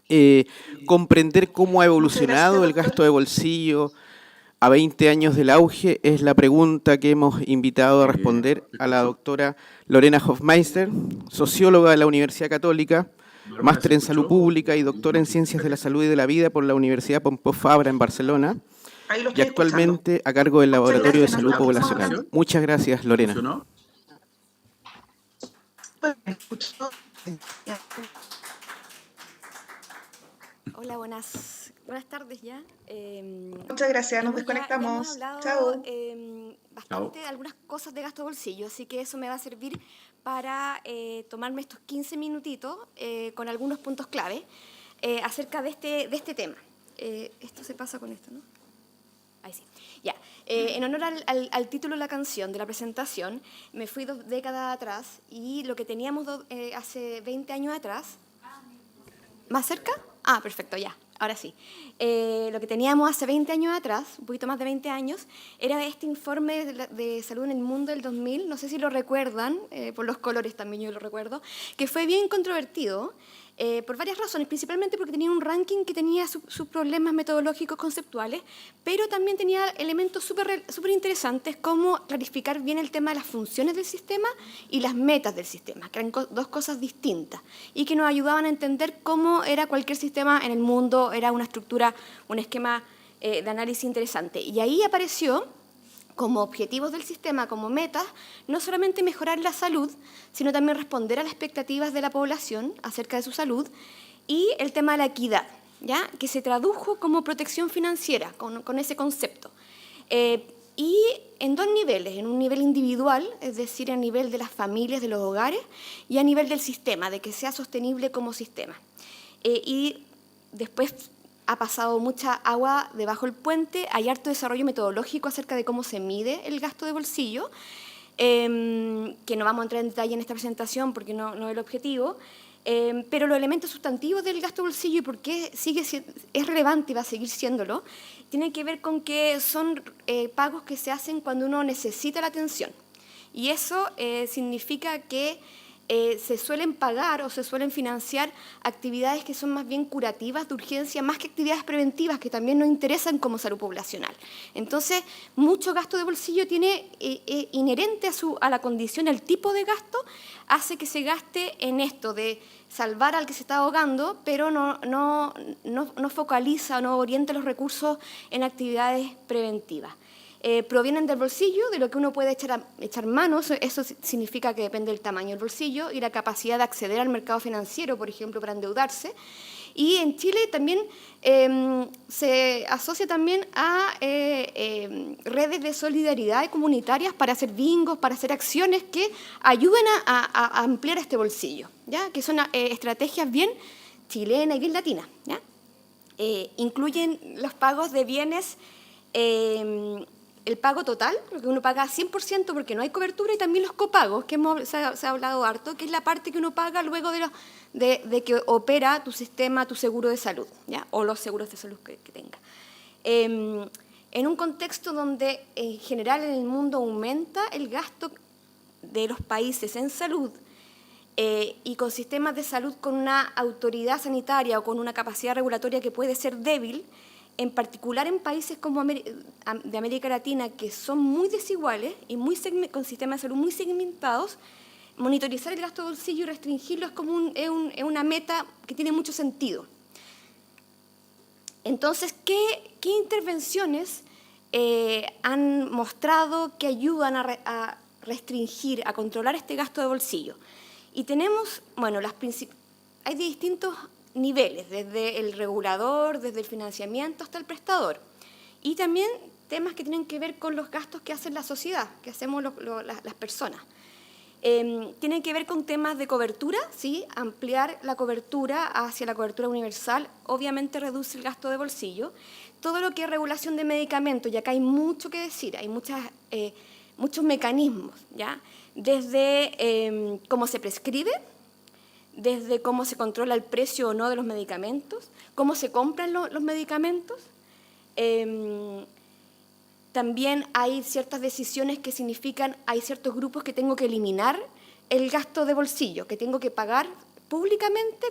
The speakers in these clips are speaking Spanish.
eh, comprender cómo ha Muchas gracias, evolucionado el doctor. gasto de bolsillo a 20 años del auge es la pregunta que hemos invitado a responder ¿Te a la escucho? doctora Lorena Hofmeister, socióloga de la Universidad Católica, Lorena, ¿se máster en salud escuchó? pública y doctora en ciencias de la salud y de la vida por la Universidad Pompeu Fabra en Barcelona Ahí lo y estoy escuchando. actualmente a cargo del Muchas Laboratorio de gracias. Salud Nosotros estamos Poblacional. hablando. Muchas gracias, Lorena. ¿Funcionó? Hola, buenas tardes ya. Muchas gracias, nos Ya hemos desconectamos. hablado Chao. bastante de algunas cosas de gasto de bolsillo, así que eso me va a servir para tomarme estos 15 minutitos con algunos puntos clave acerca de este tema. Esto se pasa con esto, ¿no? Ahí sí. Ya. En honor al título de la canción, de la presentación, me fui 2 décadas atrás y lo que teníamos hace 20 años atrás. ¿Más cerca? Ah, perfecto, ya, ahora sí. Lo que teníamos hace 20 años atrás, un poquito más de 20 años, era este informe de salud en el mundo del 2000, no sé si lo recuerdan, por los colores también yo lo recuerdo, que fue bien controvertido por varias razones, principalmente porque tenía un ranking que tenía sus problemas metodológicos conceptuales, pero también tenía elementos súper interesantes como clarificar bien el tema de las funciones del sistema y las metas del sistema, que eran dos cosas distintas y que nos ayudaban a entender cómo era cualquier sistema en el mundo, era una estructura, un esquema de análisis interesante. Y ahí apareció como objetivos del sistema, como metas, no solamente mejorar la salud, sino también responder a las expectativas de la población acerca de su salud y el tema de la equidad, ¿ya? Que se tradujo como protección financiera con ese concepto. Y en 2 niveles, en un nivel individual, es decir, a nivel de las familias, de los hogares, y a nivel del sistema, de que sea sostenible como sistema. Y después ha pasado mucha agua debajo del puente, hay harto desarrollo metodológico acerca de cómo se mide el gasto de bolsillo, que no vamos a entrar en detalle en esta presentación porque no es el objetivo, pero los elementos sustantivos del gasto de bolsillo y por qué es relevante y va a seguir siéndolo, tienen que ver con que son pagos que se hacen cuando uno necesita la atención. Y eso significa que se suelen pagar o se suelen financiar actividades que son más bien curativas, de urgencia, más que actividades preventivas que también nos interesan como salud poblacional. Entonces, mucho gasto de bolsillo tiene inherente a la condición, al tipo de gasto, hace que se gaste en esto de salvar al que se está ahogando, pero no focaliza o no orienta los recursos en actividades preventivas. Provienen del bolsillo, de lo que uno puede echar manos, eso significa que depende del tamaño del bolsillo y la capacidad de acceder al mercado financiero, por ejemplo, para endeudarse. Y en Chile también se asocia también a redes de solidaridad comunitarias para hacer bingos, para hacer acciones que ayuden a ampliar este bolsillo, ¿ya? Que son estrategias bien chilenas y bien latinas, ¿ya? Incluyen los pagos de bienes, el pago total, porque uno paga 100% porque no hay cobertura, y también los copagos, que se ha hablado harto, que es la parte que uno paga luego de que opera tu sistema, tu seguro de salud, ¿ya? O los seguros de salud que tenga. En un contexto donde en general en el mundo aumenta el gasto de los países en salud, y con sistemas de salud con una autoridad sanitaria o con una capacidad regulatoria que puede ser débil, en particular en países como de América Latina, que son muy desiguales y con sistemas de salud muy segmentados, monitorizar el gasto de bolsillo y restringirlo es una meta que tiene mucho sentido. Entonces, ¿qué intervenciones han mostrado que ayudan a restringir, a controlar este gasto de bolsillo? Y tenemos, bueno, hay distintos niveles, desde el regulador, desde el financiamiento hasta el prestador. Y también temas que tienen que ver con los gastos que hace la sociedad, que hacemos las personas. Tienen que ver con temas de cobertura, ¿sí? Ampliar la cobertura hacia la cobertura universal, obviamente reduce el gasto de bolsillo. Todo lo que es regulación de medicamentos, y acá hay mucho que decir, hay muchos mecanismos, ¿ya? Desde cómo se prescribe, desde cómo se controla el precio o no de los medicamentos, cómo se compran los medicamentos. También hay ciertas decisiones que significan, hay ciertos grupos que tengo que eliminar el gasto de bolsillo, que tengo que pagar públicamente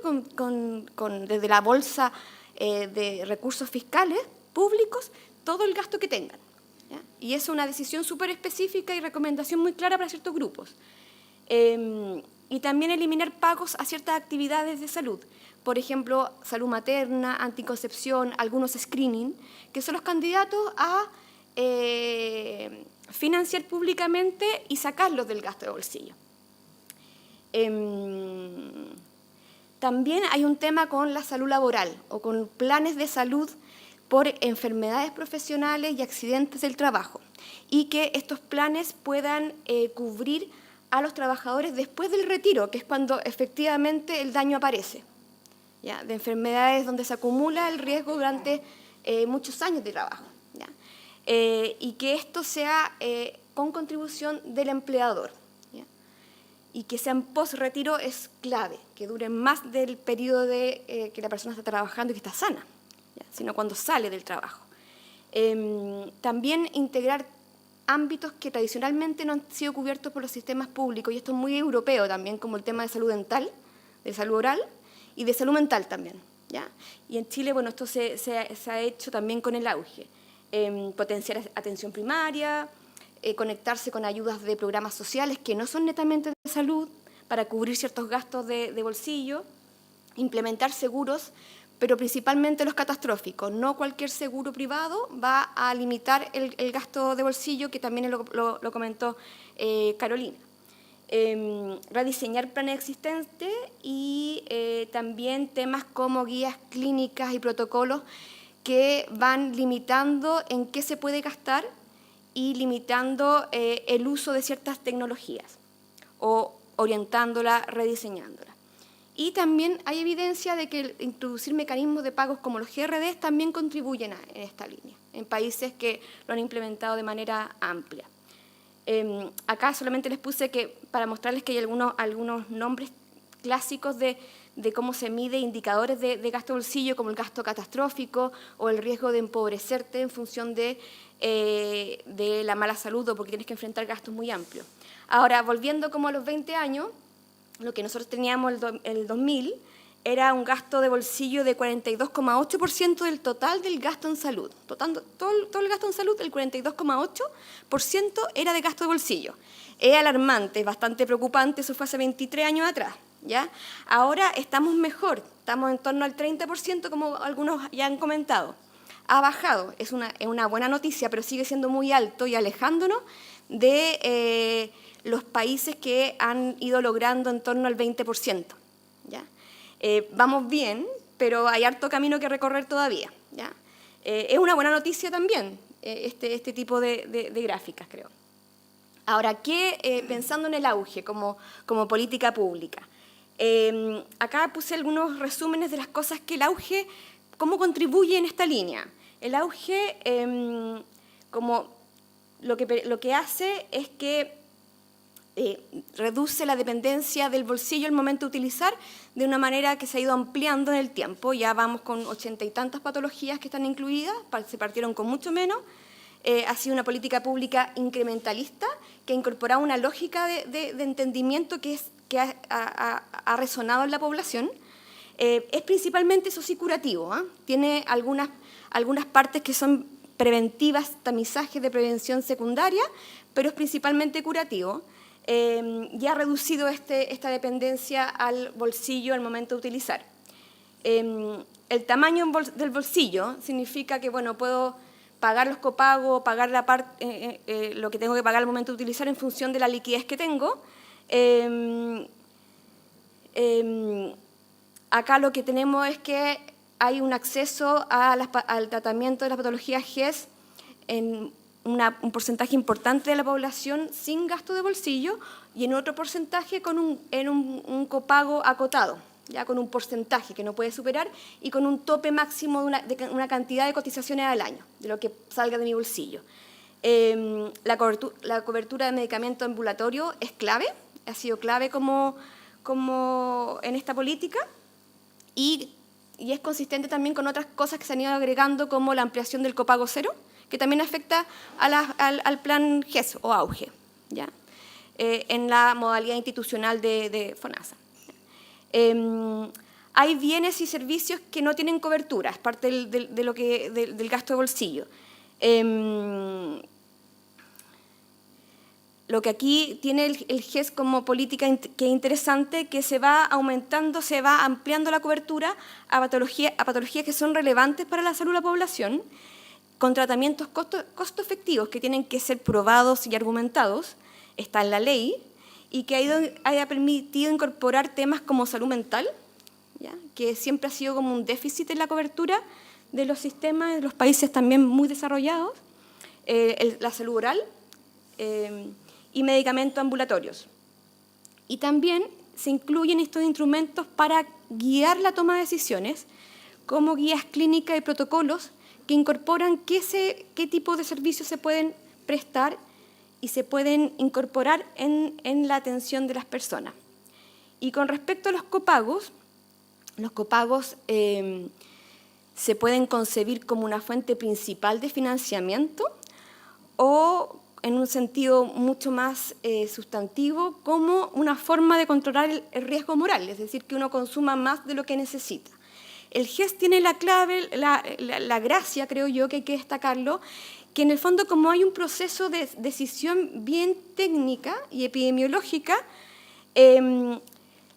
desde la bolsa de recursos fiscales públicos todo el gasto que tengan, ¿ya? Y es una decisión súper específica y recomendación muy clara para ciertos grupos. Y también eliminar pagos a ciertas actividades de salud, por ejemplo, salud materna, anticoncepción, algunos screening, que son los candidatos a financiar públicamente y sacarlos del gasto de bolsillo. También hay un tema con la salud laboral o con planes de salud por enfermedades profesionales y accidentes del trabajo, y que estos planes puedan cubrir a los trabajadores después del retiro, que es cuando efectivamente el daño aparece, ¿ya? De enfermedades donde se acumula el riesgo durante muchos años de trabajo, ¿ya? Y que esto sea con contribución del empleador, ¿ya? Y que sean post-retiro es clave, que duren más del periodo de que la persona está trabajando y que está sana, ¿ya? Sino cuando sale del trabajo. También integrar ámbitos que tradicionalmente no han sido cubiertos por los sistemas públicos, y esto es muy europeo también, como el tema de salud dental, de salud oral y de salud mental también, ¿ya? Y en Chile, bueno, esto se ha hecho también con el auge. Potenciar atención primaria, conectarse con ayudas de programas sociales que no son netamente de salud para cubrir ciertos gastos de bolsillo, implementar seguros, pero principalmente los catastróficos. No cualquier seguro privado va a limitar el gasto de bolsillo, que también lo comentó Carolina. Rediseñar planes existentes y también temas como guías clínicas y protocolos que van limitando en qué se puede gastar y limitando el uso de ciertas tecnologías o orientándola, rediseñándola. Y también hay evidencia de que introducir mecanismos de pagos como los GRDs también contribuyen en esta línea, en países que lo han implementado de manera amplia. Acá solamente les puse que para mostrarles que hay algunos nombres clásicos de cómo se mide indicadores de gasto de bolsillo, como el gasto catastrófico o el riesgo de empobrecerte en función de la mala salud o porque tienes que enfrentar gastos muy amplios. Ahora, volviendo como a los 20 años, lo que nosotros teníamos el 2000 era un gasto de bolsillo de 42,8% del total del gasto en salud. Todo el gasto en salud, el 42,8% era de gasto de bolsillo. Es alarmante, es bastante preocupante, eso fue hace 23 años atrás, ¿ya? Ahora estamos mejor, estamos en torno al 30%, como algunos ya han comentado. Ha bajado, es una buena noticia, pero sigue siendo muy alto y alejándonos de los países que han ido logrando en torno al 20%, ¿ya? Vamos bien, pero hay harto camino que recorrer todavía, ¿ya? Es una buena noticia también este tipo de gráficas, creo. Ahora, pensando en el auge como política pública, acá puse algunos resúmenes de las cosas que el auge, cómo contribuye en esta línea. El auge, como lo que hace es que reduce la dependencia del bolsillo al momento de utilizar de una manera que se ha ido ampliando en el tiempo. Ya vamos con 80 y tantas patologías que están incluidas, se partieron con mucho menos. Ha sido una política pública incrementalista que ha incorporado una lógica de entendimiento que ha resonado en la población. Es principalmente, eso sí, curativo, ¿eh? Tiene algunas partes que son preventivas, tamizajes de prevención secundaria, pero es principalmente curativo. Y ha reducido esta dependencia al bolsillo al momento de utilizar. El tamaño del bolsillo significa que, bueno, puedo pagar los copagos, pagar lo que tengo que pagar al momento de utilizar en función de la liquidez que tengo. Acá lo que tenemos es que hay un acceso al tratamiento de las patologías GES en un porcentaje importante de la población sin gasto de bolsillo y en otro porcentaje en un copago acotado, ya con un porcentaje que no puede superar y con un tope máximo de una cantidad de cotizaciones al año, de lo que salga de mi bolsillo. La cobertura de medicamento ambulatorio es clave, ha sido clave como en esta política y es consistente también con otras cosas que se han ido agregando, como la ampliación del copago cero, que también afecta al plan GES o auge, ¿ya? En la modalidad institucional de FONASA. Hay bienes y servicios que no tienen cobertura, es parte del gasto de bolsillo. Lo que aquí tiene el GES como política que es interesante, que se va aumentando, se va ampliando la cobertura a patologías que son relevantes para la salud de la población, con tratamientos costo efectivos que tienen que ser probados y argumentados, está en la ley, y que haya permitido incorporar temas como salud mental, ¿ya? Que siempre ha sido como un déficit en la cobertura de los sistemas de los países también muy desarrollados, la salud oral, y medicamentos ambulatorios. Y también se incluyen estos instrumentos para guiar la toma de decisiones, como guías clínicas y protocolos que incorporan qué tipo de servicios se pueden prestar y se pueden incorporar en la atención de las personas. Y con respecto a los copagos se pueden concebir como una fuente principal de financiamiento o en un sentido mucho más sustantivo, como una forma de controlar el riesgo moral, es decir, que uno consuma más de lo que necesita. El GES tiene la clave, la gracia, creo yo, que hay que destacarlo, que en el fondo, como hay un proceso de decisión bien técnica y epidemiológica,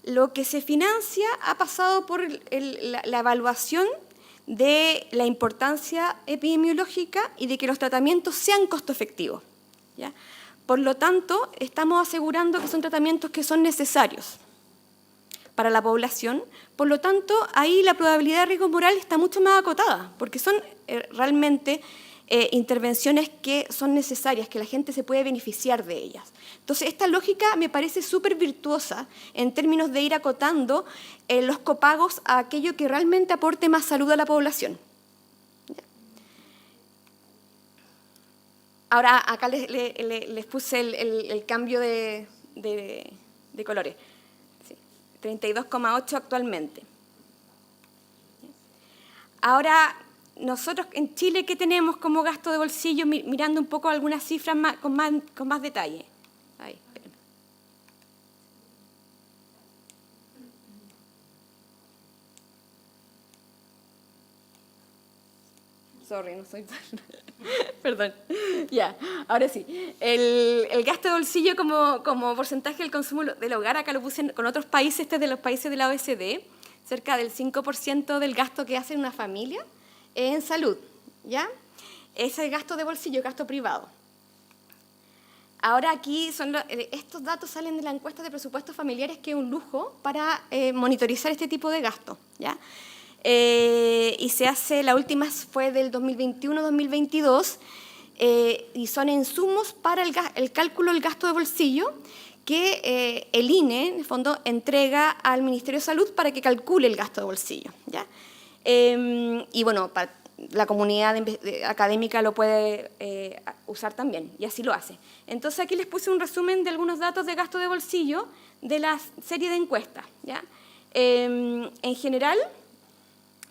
lo que se financia ha pasado por la evaluación de la importancia epidemiológica y de que los tratamientos sean costo efectivos, ¿ya? Por lo tanto, estamos asegurando que son tratamientos que son necesarios para la población. Por lo tanto, ahí la probabilidad de riesgo moral está mucho más acotada, porque son realmente intervenciones que son necesarias, que la gente se puede beneficiar de ellas. Entonces, esta lógica me parece súper virtuosa en términos de ir acotando los copagos a aquello que realmente aporte más salud a la población. Ahora, acá les puse el cambio de colores. 32,8 actualmente. Ahora, nosotros en Chile, ¿qué tenemos como gasto de bolsillo? Mirando un poco algunas cifras con más detalle. Ahí, espérenme. Sorry, no soy tan... Perdón. Ya, ahora sí. El gasto de bolsillo como porcentaje del consumo del hogar, acá lo puse con otros países, este es de los países de la OECD, cerca del 5% del gasto que hace una familia en salud, ¿ya? Ese es gasto de bolsillo, gasto privado. Ahora aquí estos datos salen de la encuesta de presupuestos familiares, que es un lujo para monitorizar este tipo de gasto, ¿ya? Y se hace, la última fue del 2021-2022, y son insumos para el cálculo del gasto de bolsillo que el INE, en el fondo, entrega al Ministerio de Salud para que calcule el gasto de bolsillo, ¿ya? Y bueno, la comunidad académica lo puede usar también, y así lo hace. Entonces aquí les puse un resumen de algunos datos de gasto de bolsillo de la serie de encuestas, ¿ya? En general,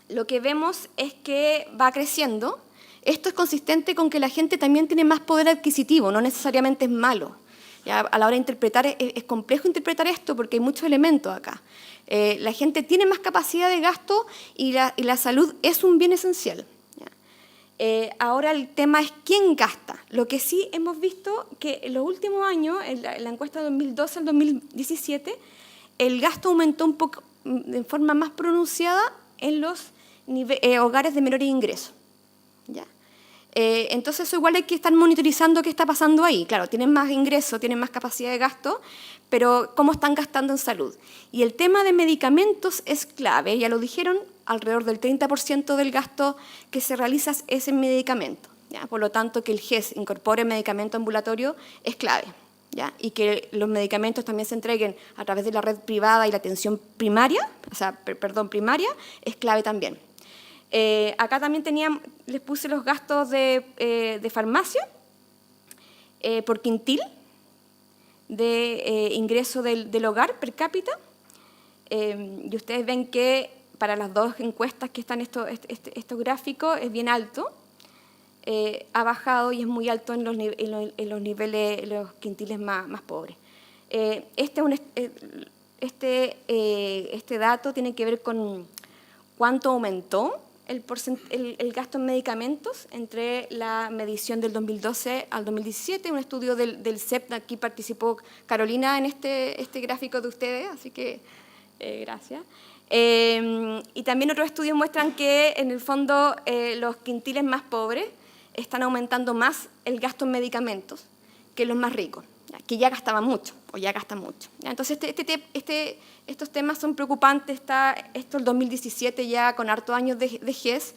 lo que vemos es que va creciendo. Esto es consistente con que la gente también tiene más poder adquisitivo, no necesariamente es malo. ¿Ya? A la hora de interpretar, es complejo interpretar esto porque hay muchos elementos acá. La gente tiene más capacidad de gasto y la salud es un bien esencial. ¿Ya? Ahora el tema es quién gasta. Lo que sí hemos visto que en los últimos años, en la encuesta de 2012 al 2017, el gasto aumentó un poco de forma más pronunciada en los hogares de menores ingresos. ¿Ya? Entonces, eso igual hay que estar monitorizando qué está pasando ahí. Claro, tienen más ingresos, tienen más capacidad de gasto, pero cómo están gastando en salud. Y el tema de medicamentos es clave, ya lo dijeron, alrededor del 30% del gasto que se realiza es en medicamentos. ¿Ya? Por lo tanto, que el GES incorpore medicamento ambulatorio es clave. ¿Ya? Y que los medicamentos también se entreguen a través de la red privada y la atención primaria, primaria, es clave también. Acá también les puse los gastos de farmacia por quintil de ingreso del hogar per cápita, y ustedes ven que para las dos encuestas que están estos gráficos es bien alto, ha bajado y es muy alto en los niveles, los quintiles más pobres. Este dato tiene que ver con cuánto aumentó el gasto en medicamentos entre la medición del 2012 al 2017, un estudio del CEP, aquí participó Carolina en este gráfico de ustedes, así que gracias. Y también otros estudios muestran que en el fondo los quintiles más pobres están aumentando más el gasto en medicamentos que los más ricos, que ya gastaban mucho o ya gastan mucho. Entonces estos temas son preocupantes. Esto el 2017 ya con hartos años de GES,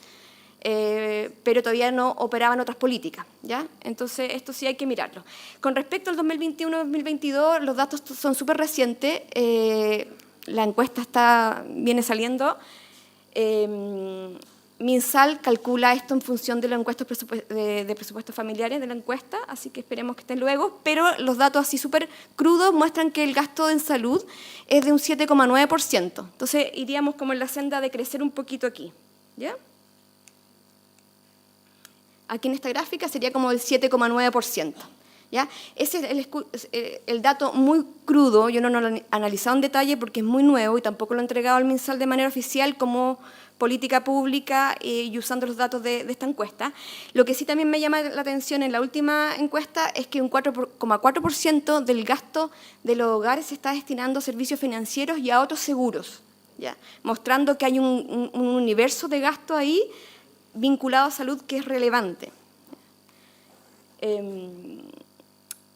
pero todavía no operaban otras políticas, ¿ya? Entonces esto sí hay que mirarlo. Con respecto al 2021-2022, los datos son súper recientes. La encuesta viene saliendo. MinSal calcula esto en función de los encuestas de presupuestos familiares de la encuesta, así que esperemos que estén luego, pero los datos así súper crudos muestran que el gasto en salud es de un 7,9%. Entonces iríamos como en la senda de crecer un poquito aquí, ¿ya? Aquí en esta gráfica sería como el 7,9%. ¿Ya? Ese es el dato muy crudo, yo no lo he analizado en detalle porque es muy nuevo y tampoco lo he entregado al MinSal de manera oficial como política pública y usando los datos de esta encuesta. Lo que sí también me llama la atención en la última encuesta es que un 4,4% del gasto de los hogares se está destinando a servicios financieros y a otros seguros, ¿ya? Mostrando que hay un universo de gasto ahí vinculado a salud que es relevante.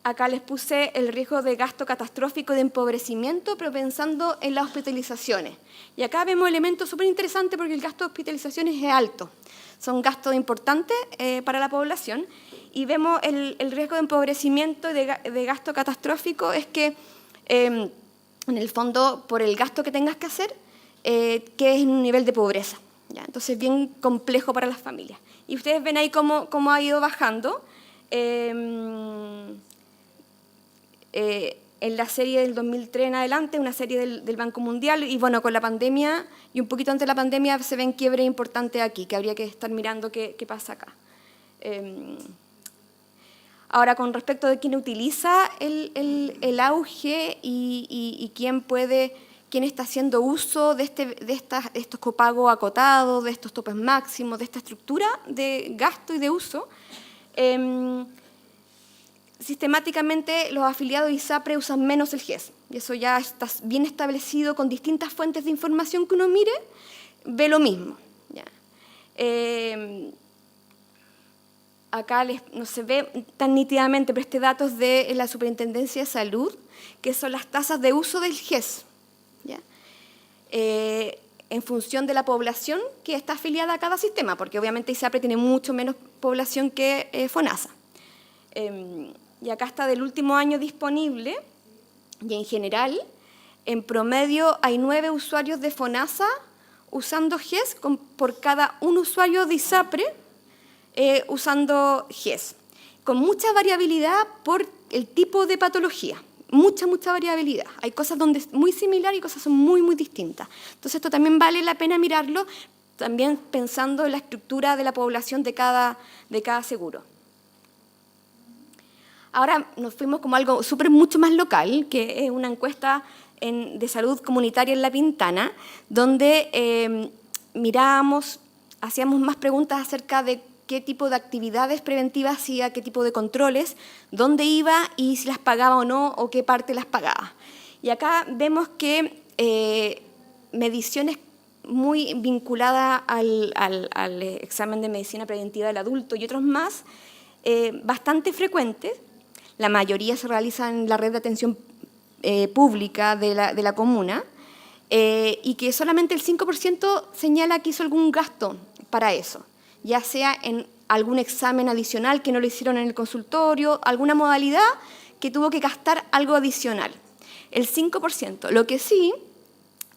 Acá les puse el riesgo de gasto catastrófico de empobrecimiento, pero pensando en las hospitalizaciones. Y acá vemos elementos súper interesantes porque el gasto de hospitalizaciones es alto. Son gastos importantes para la población. Y vemos el riesgo de empobrecimiento y de gasto catastrófico es que, en el fondo, por el gasto que tengas que hacer, que es un nivel de pobreza, ¿ya? Entonces, bien complejo para las familias. Y ustedes ven ahí cómo ha ido bajando. En la serie del 2003 en adelante, una serie del Banco Mundial, y bueno, con la pandemia y un poquito antes de la pandemia se ven quiebres importantes aquí, que habría que estar mirando qué pasa acá. Ahora, con respecto de quién utiliza el auge y quién está haciendo uso de estos copagos acotados, de estos topes máximos, de esta estructura de gasto y de uso, sistemáticamente los afiliados de ISAPRE usan menos el GES. Y eso ya está bien establecido con distintas fuentes de información que uno mire, ve lo mismo, ¿ya? Acá no se ve tan nítidamente, pero este dato es de la Superintendencia de Salud, que son las tasas de uso del GES, ¿ya? En función de la población que está afiliada a cada sistema, porque obviamente ISAPRE tiene mucho menos población que FONASA. Y acá está del último año disponible, y en general, en promedio hay 9 usuarios de FONASA usando GES por cada un usuario de ISAPRE usando GES, con mucha variabilidad por el tipo de patología, mucha variabilidad. Hay cosas donde es muy similar y cosas son muy distintas. Entonces esto también vale la pena mirarlo, también pensando en la estructura de la población de cada seguro. Ahora nos fuimos como algo mucho más local, que es una encuesta de salud comunitaria en La Pintana, donde hacíamos más preguntas acerca de qué tipo de actividades preventivas hacía, qué tipo de controles, dónde iba y si las pagaba o no, o qué parte las pagaba. Y acá vemos que mediciones muy vinculadas al examen de medicina preventiva del adulto y otros más, bastante frecuentes. La mayoría se realiza en la red de atención pública de la comuna y que solamente el 5% señala que hizo algún gasto para eso, ya sea en algún examen adicional que no lo hicieron en el consultorio, alguna modalidad que tuvo que gastar algo adicional. El 5%. Lo que sí,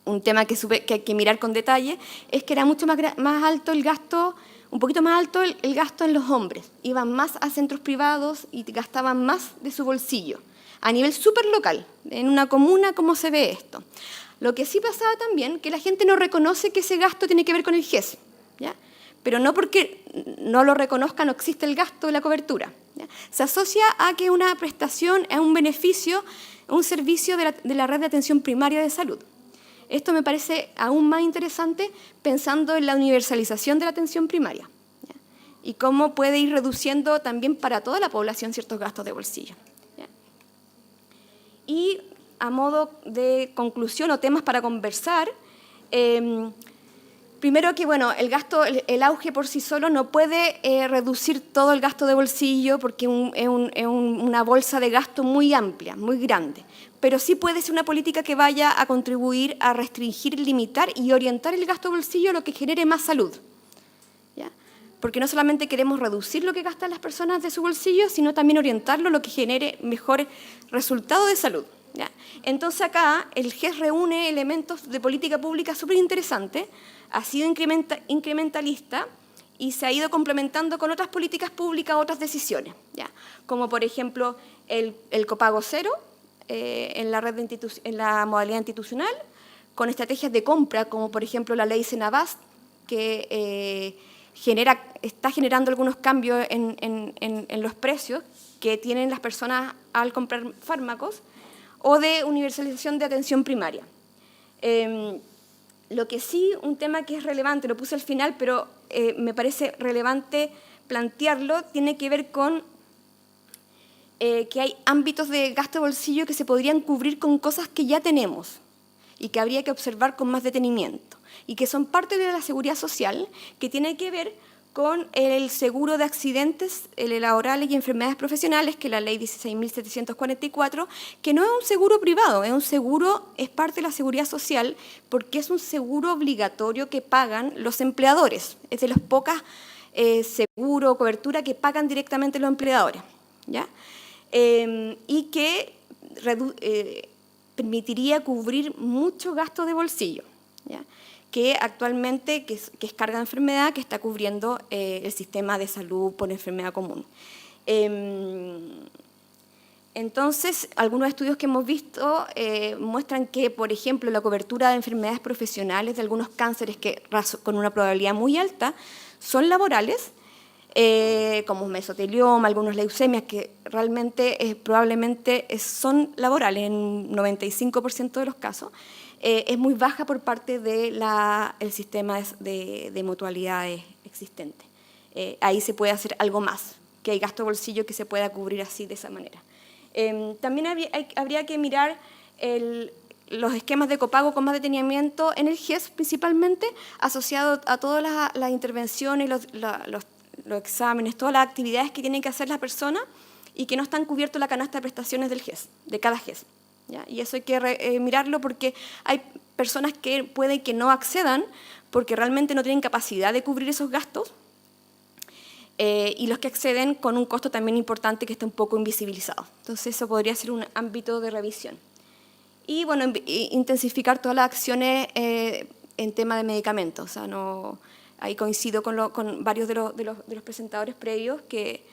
un tema que hay que mirar con detalle, es que era mucho más alto el gasto, un poquito más alto el gasto en los hombres. Iban más a centros privados y gastaban más de su bolsillo. A nivel súper local, en una comuna, ¿cómo se ve esto? Lo que sí pasaba también, que la gente no reconoce que ese gasto tiene que ver con el GES, ¿ya? Pero no porque no lo reconozca, no existe el gasto de la cobertura, ¿ya? Se asocia a que una prestación es un beneficio un servicio de la red de atención primaria de salud. Esto me parece aún más interesante pensando en la universalización de la atención primaria, ¿ya? Y cómo puede ir reduciendo también para toda la población ciertos gastos de bolsillo, ¿ya? Y a modo de conclusión o temas para conversar, primero que, bueno, el auge por sí solo no puede reducir todo el gasto de bolsillo porque es una bolsa de gasto muy amplia, muy grande. Pero sí puede ser una política que vaya a contribuir a restringir, limitar y orientar el gasto de bolsillo a lo que genere más salud, ¿ya? Porque no solamente queremos reducir lo que gastan las personas de su bolsillo, sino también orientarlo a lo que genere mejor resultado de salud, ¿ya? Entonces acá el GES reúne elementos de política pública súper interesantes, ha sido incrementalista y se ha ido complementando con otras políticas públicas, otras decisiones, ¿ya? Como por ejemplo el copago cero en la modalidad institucional, con estrategias de compra, como por ejemplo la ley Senabast, que está generando algunos cambios en los precios que tienen las personas al comprar fármacos, o de universalización de atención primaria. Lo que sí, un tema que es relevante, lo puse al final, pero me parece relevante plantearlo, tiene que ver con que hay ámbitos de gasto de bolsillo que se podrían cubrir con cosas que ya tenemos y que habría que observar con más detenimiento, y que son parte de la seguridad social, que tiene que ver con el seguro de accidentes laborales y enfermedades profesionales, que es la ley 16.744, que no es un seguro privado, es parte de la seguridad social, porque es un seguro obligatorio que pagan los empleadores. Es de los pocos seguros o cobertura que pagan directamente los empleadores, ¿ya? Y que permitiría cubrir mucho gasto de bolsillo, ¿ya? Que actualmente, que es carga de enfermedad, que está cubriendo el sistema de salud por enfermedad común. Entonces, algunos estudios que hemos visto muestran que, por ejemplo, la cobertura de enfermedades profesionales de algunos cánceres que con una probabilidad muy alta son laborales, como mesotelioma, algunos leucemias, que realmente probablemente son laborales en un 95% de los casos, es muy baja por parte del sistema de mutualidades existente. Ahí se puede hacer algo más, que hay gasto de bolsillo que se pueda cubrir así, de esa manera. También habría que mirar los esquemas de copago con más detenimiento en el GES, principalmente asociado a todas las intervenciones, los exámenes, todas las actividades que tienen que hacer la persona y que no están cubiertos en la canasta de prestaciones del GES, de cada GES, ¿ya? Y eso hay que mirarlo, porque hay personas que pueden que no accedan porque realmente no tienen capacidad de cubrir esos gastos, y los que acceden con un costo también importante que está un poco invisibilizado. Entonces eso podría ser un ámbito de revisión. Y bueno, intensificar todas las acciones en tema de medicamentos. O sea, ahí coincido con varios de los presentadores previos que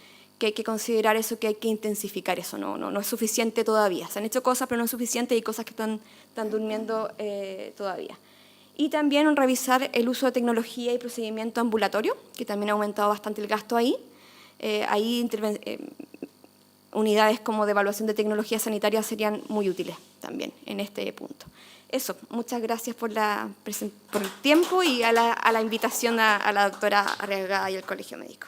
hay que considerar eso, que hay que intensificar eso. No es suficiente todavía. Se han hecho cosas, pero no es suficiente, y hay cosas que están durmiendo todavía. Y también revisar el uso de tecnología y procedimiento ambulatorio, que también ha aumentado bastante el gasto ahí. Unidades como de evaluación de tecnología sanitaria serían muy útiles también en este punto. Eso, muchas gracias por el tiempo y a la invitación a la doctora Arriagada y al Colegio Médico.